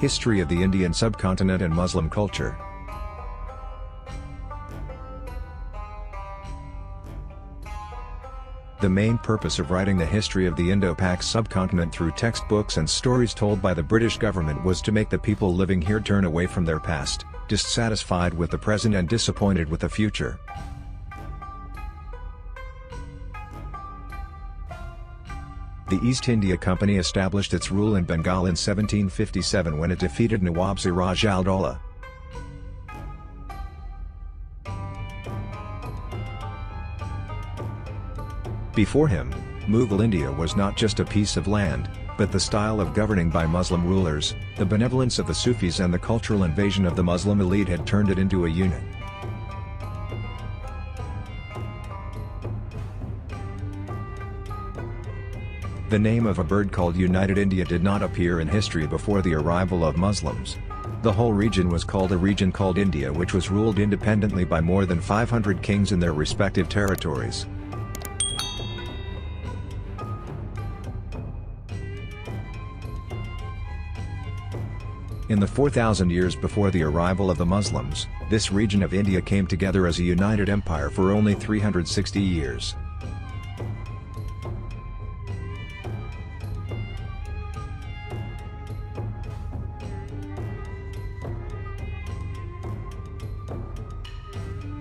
History of the Indian subcontinent and Muslim culture. The main purpose of writing the history of the Indo-Pak subcontinent through textbooks and stories told by the British government was to make the people living here turn away from their past, dissatisfied with the present and disappointed with the future. The East India Company established its rule in Bengal in 1757 when it defeated Nawab Siraj ad-Daulah. Before him, Mughal India was not just a piece of land, but the style of governing by Muslim rulers, the benevolence of the Sufis and the cultural invasion of the Muslim elite had turned it into a unit. The name of a bird called United India did not appear in history before the arrival of Muslims. The whole region was called a region called India, which was ruled independently by more than 500 kings in their respective territories. In the 4,000 years before the arrival of the Muslims, this region of India came together as a united empire for only 360 years.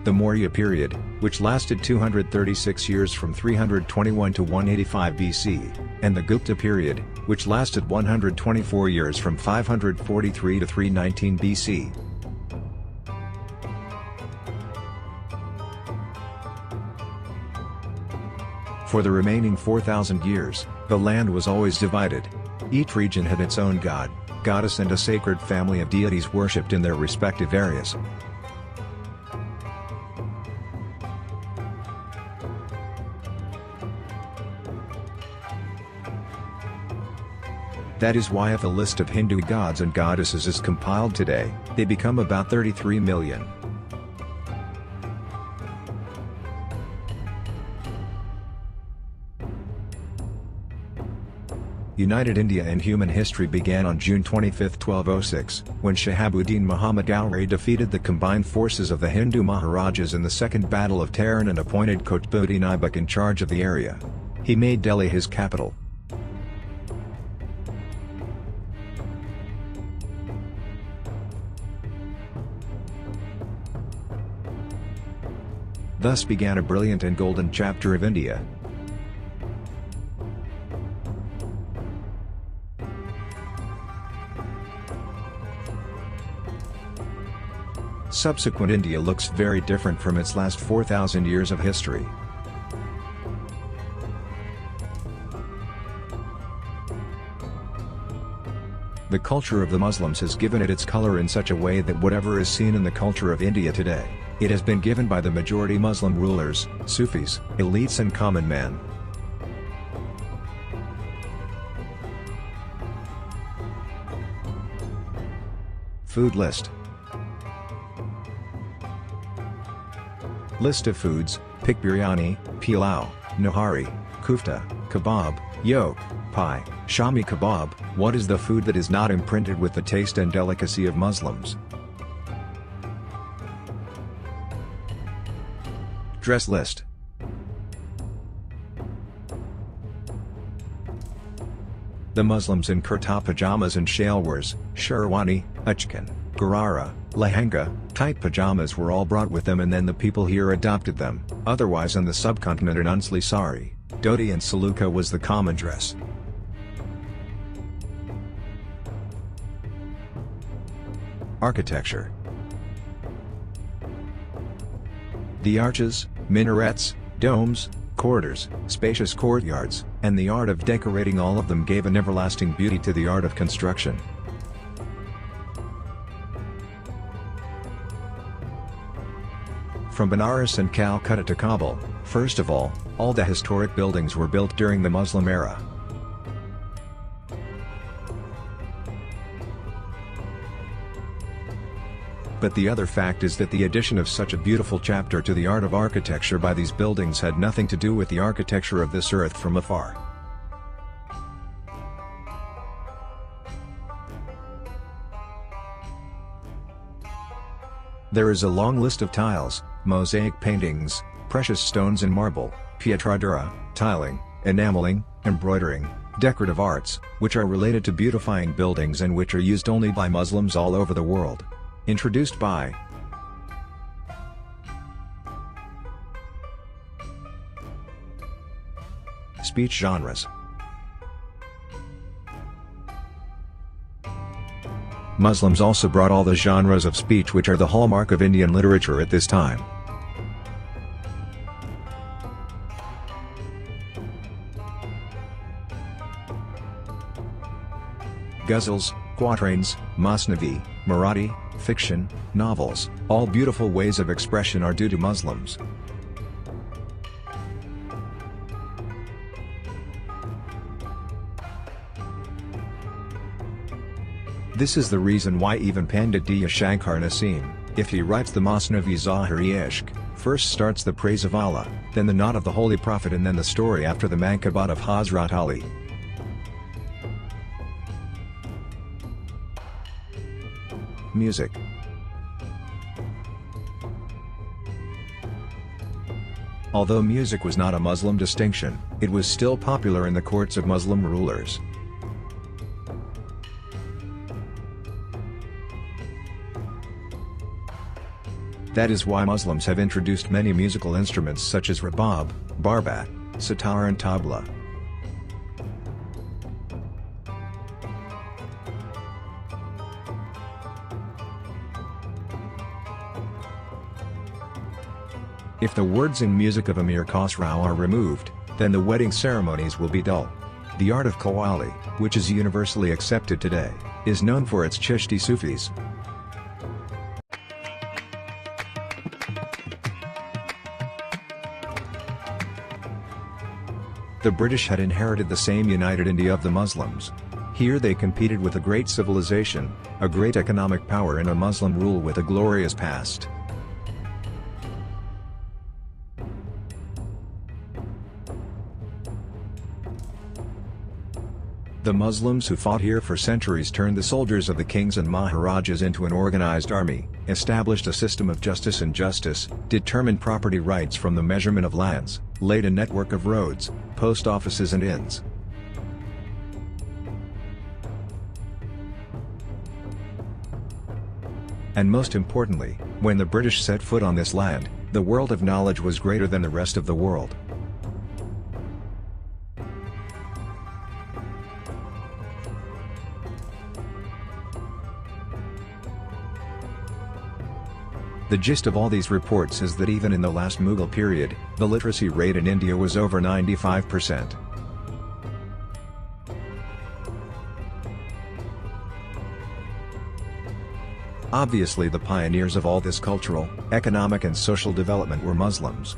The Maurya period, which lasted 236 years from 321 to 185 BC, and the Gupta period, which lasted 124 years from 543 to 319 BC. For the remaining 4,000 years, the land was always divided. Each region had its own god, goddess and a sacred family of deities worshipped in their respective areas. That is why if a list of Hindu gods and goddesses is compiled today, they become about 33 million. United India in human history began on June 25, 1206, when Shahabuddin Muhammad Ghauri defeated the combined forces of the Hindu Maharajas in the Second Battle of Taran and appointed Qutbuddin Aibak in charge of the area. He made Delhi his capital. Thus began a brilliant and golden chapter of India. Subsequent India looks very different from its last 4,000 years of history. The culture of the Muslims has given it its color in such a way that whatever is seen in the culture of India today, it has been given by the majority Muslim rulers, Sufis, elites and common man. Food list. List of foods: pick biryani, pilau, nihari, kufta, kebab, yolk, pie, shami kebab. What is the food that is not imprinted with the taste and delicacy of Muslims? Dress list. The Muslims in kurta pajamas and shalwars, sherwani, achkan, gharara, lehenga, tight pajamas were all brought with them, and then the people here adopted them. Otherwise on the subcontinent an unsli sari, dhoti and saluka was the common dress. Architecture. The arches, minarets, domes, corridors, spacious courtyards, and the art of decorating all of them gave an everlasting beauty to the art of construction. From Benares and Calcutta to Kabul, first of all the historic buildings were built during the Muslim era. But the other fact is that the addition of such a beautiful chapter to the art of architecture by these buildings had nothing to do with the architecture of this earth from afar. There is a long list of tiles, mosaic paintings, precious stones and marble, pietra dura, tiling, enameling, embroidering, decorative arts, which are related to beautifying buildings and which are used only by Muslims all over the world. Introduced by Speech genres. Muslims also brought all the genres of speech which are the hallmark of Indian literature at this time. Ghazals, quatrains, masnavi, Marathi, fiction, novels, all beautiful ways of expression are due to Muslims. This is the reason why even Pandit Diya Shankar Nasim, if he writes the Masnavi Zahiri Ishq, first starts the praise of Allah, then the Naat of the Holy Prophet and then the story after the Mankabat of Hazrat Ali. Music. Although music was not a Muslim distinction, it was still popular in the courts of Muslim rulers. That is why Muslims have introduced many musical instruments such as rabab, barbat, sitar and tabla. If the words and music of Amir Khosrau are removed, then the wedding ceremonies will be dull. The art of Qawwali, which is universally accepted today, is known for its Chishti Sufis. The British had inherited the same united India of the Muslims. Here they competed with a great civilization, a great economic power and a Muslim rule with a glorious past. The Muslims who fought here for centuries turned the soldiers of the kings and maharajas into an organized army, established a system of justice and justice, determined property rights from the measurement of lands, laid a network of roads, post offices and inns. And most importantly, when the British set foot on this land, the world of knowledge was greater than the rest of the world. The gist of all these reports is that even in the last Mughal period, the literacy rate in India was over 95%. Obviously the pioneers of all this cultural, economic and social development were Muslims.